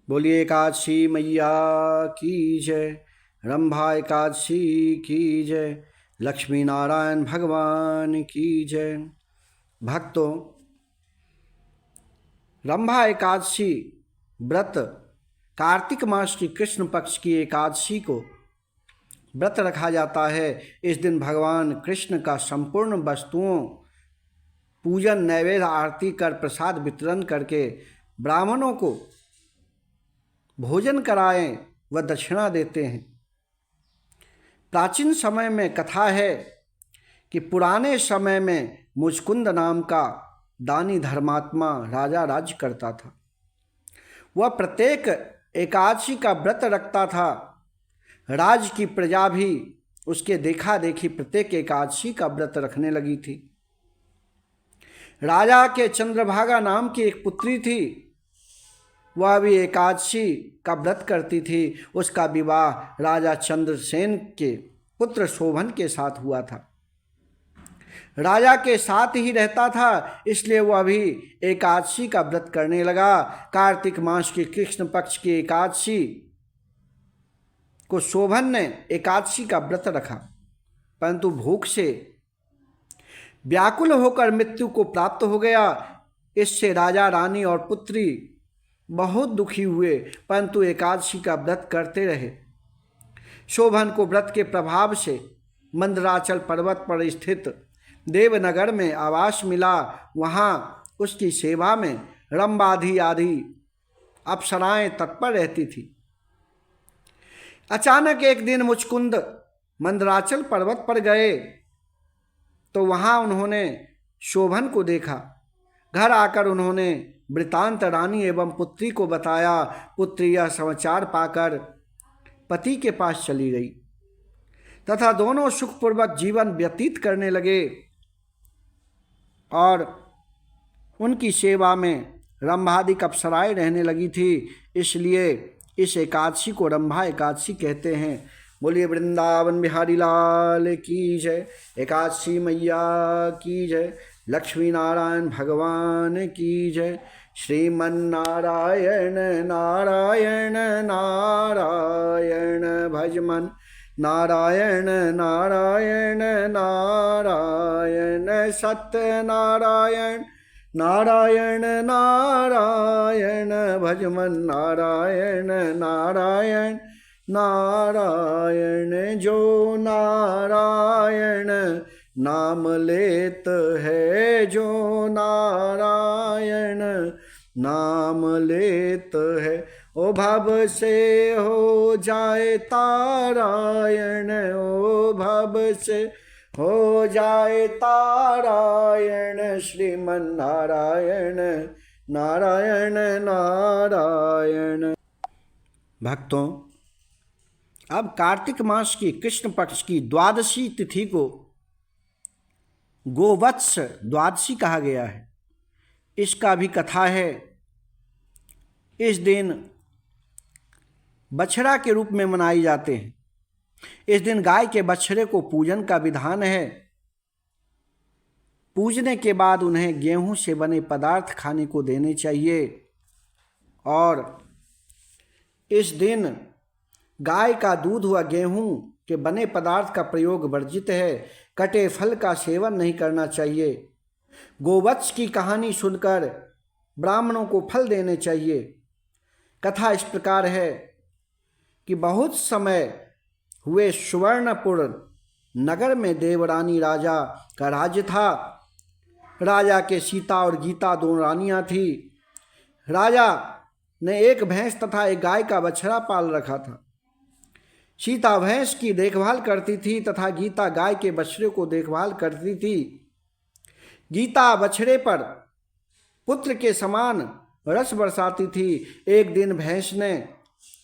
बोलिए एकादशी मैया की जय। रंभा एकादशी की जय। लक्ष्मी नारायण भगवान की जय। भक्तों, रंभा एकादशी व्रत कार्तिक मास की कृष्ण पक्ष की एकादशी को व्रत रखा जाता है। इस दिन भगवान कृष्ण का संपूर्ण वस्तुओं पूजन, नैवेद्य, आरती कर प्रसाद वितरण करके ब्राह्मणों को भोजन कराएं व दक्षिणा देते हैं। प्राचीन समय में कथा है कि पुराने समय में मुचकुंद नाम का दानी धर्मात्मा राजा राज्य करता था। वह प्रत्येक एकादशी का व्रत रखता था। राज्य की प्रजा भी उसके देखा देखी प्रत्येक एकादशी का व्रत रखने लगी थी। राजा के चंद्रभागा नाम की एक पुत्री थी। वह भी एकादशी का व्रत करती थी। उसका विवाह राजा चंद्रसेन के पुत्र शोभन के साथ हुआ था। राजा के साथ ही रहता था, इसलिए वह भी एकादशी का व्रत करने लगा। कार्तिक मास की कृष्ण पक्ष की एकादशी को शोभन ने एकादशी का व्रत रखा, परंतु भूख से व्याकुल होकर मृत्यु को प्राप्त हो गया। इससे राजा, रानी और पुत्री बहुत दुखी हुए, परंतु एकादशी का व्रत करते रहे। शोभन को व्रत के प्रभाव से मंदराचल पर्वत पर स्थित देवनगर में आवास मिला। वहाँ उसकी सेवा में रंबाधी आदि अप्सराएं तत्पर रहती थी। अचानक एक दिन मुचकुंद मंदराचल पर्वत पर गए तो वहाँ उन्होंने शोभन को देखा। घर आकर उन्होंने वृतांत रानी एवं पुत्री को बताया। पुत्री यह समाचार पाकर पति के पास चली गई तथा दोनों सुखपूर्वक जीवन व्यतीत करने लगे और उनकी सेवा में रंभादिक अप्सराएं रहने लगी थी। इसलिए इस एकादशी को रंभा एकादशी कहते हैं। बोलिए वृंदावन बिहारी लाल की जय। एकादशी मैया की जय। लक्ष्मी नारायण भगवान की जय। श्रीमन्नारायण नारायण नारायण भजमन नारायण नारायण नारायण सत्यनारायण नारायण नारायण भजमन नारायण नारायण नारायण। जो नारायण नाम लेत है, जो नारायण नाम लेत है, ओ भव से हो जाए तारायण, ओ भव से हो जाए तारायण। श्रीमन नारायण नारायण नारायण। भक्तों, अब कार्तिक मास की कृष्ण पक्ष की द्वादशी तिथि को गोवत्स द्वादशी कहा गया है। इसका भी कथा है। इस दिन बछड़ा के रूप में मनाई जाते हैं। इस दिन गाय के बछड़े को पूजन का विधान है। पूजने के बाद उन्हें गेहूं से बने पदार्थ खाने को देने चाहिए और इस दिन गाय का दूध व गेहूं के बने पदार्थ का प्रयोग वर्जित है। कटे फल का सेवन नहीं करना चाहिए। गोवत्स की कहानी सुनकर ब्राह्मणों को फल देने चाहिए। कथा इस प्रकार है कि बहुत समय हुए सुवर्णपुर नगर में देवरानी राजा का राज्य था। राजा के सीता और गीता दो रानियां थी। राजा ने एक भैंस तथा एक गाय का बछड़ा पाल रखा था। सीता भैंस की देखभाल करती थी तथा गीता गाय के बछड़े को देखभाल करती थी। गीता बछड़े पर पुत्र के समान रस बरसाती थी। एक दिन भैंस ने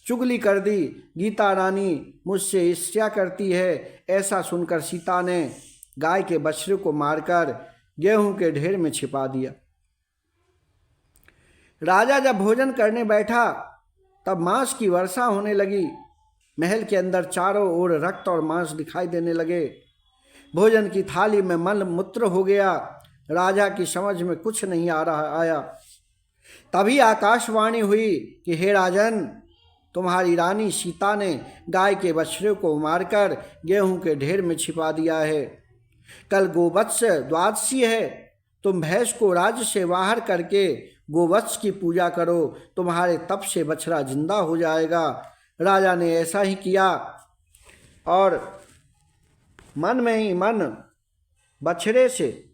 चुगली कर दी। गीता रानी मुझसे ईर्ष्या करती है। ऐसा सुनकर सीता ने गाय के बछड़े को मारकर गेहूं के ढेर में छिपा दिया। राजा जब भोजन करने बैठा तब मांस की वर्षा होने लगी। महल के अंदर चारों ओर रक्त और मांस दिखाई देने लगे। भोजन की थाली में मल मूत्र हो गया। राजा की समझ में कुछ नहीं आया। तभी आकाशवाणी हुई कि हे राजन, तुम्हारी रानी सीता ने गाय के बछड़े को मारकर गेहूं के ढेर में छिपा दिया है। कल गोवत्स द्वादशी है, तुम भैंस को राज्य से बाहर करके गोवत्स की पूजा करो, तुम्हारे तप से बछड़ा जिंदा हो जाएगा। राजा ने ऐसा ही किया और मन में ही मन बछड़े से